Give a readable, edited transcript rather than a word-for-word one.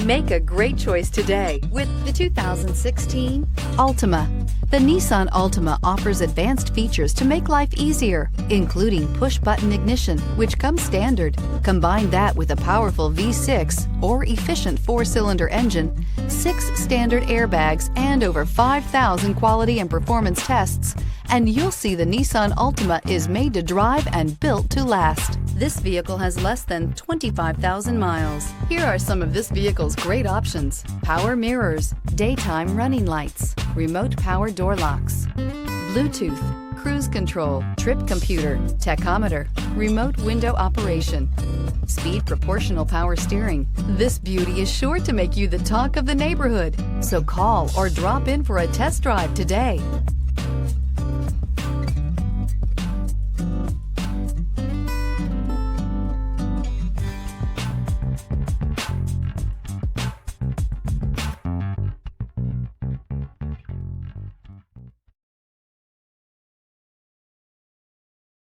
Make a great choice today with the 2016 Altima. The Nissan Altima offers advanced features to make life easier, including push-button ignition, which comes standard. Combine that with a powerful V6 or efficient 4-cylinder engine, 6 standard airbags, and over 5,000 quality and performance tests, and you'll see the Nissan Altima is made to drive and built to last. This vehicle has less than 25,000 miles. Here are some of this vehicle's great options: power mirrors, daytime running lights, remote power door locks, Bluetooth, cruise control, trip computer, tachometer, remote window operation, speed proportional power steering. This beauty is sure to make you the talk of the neighborhood. So call or drop in for a test drive today.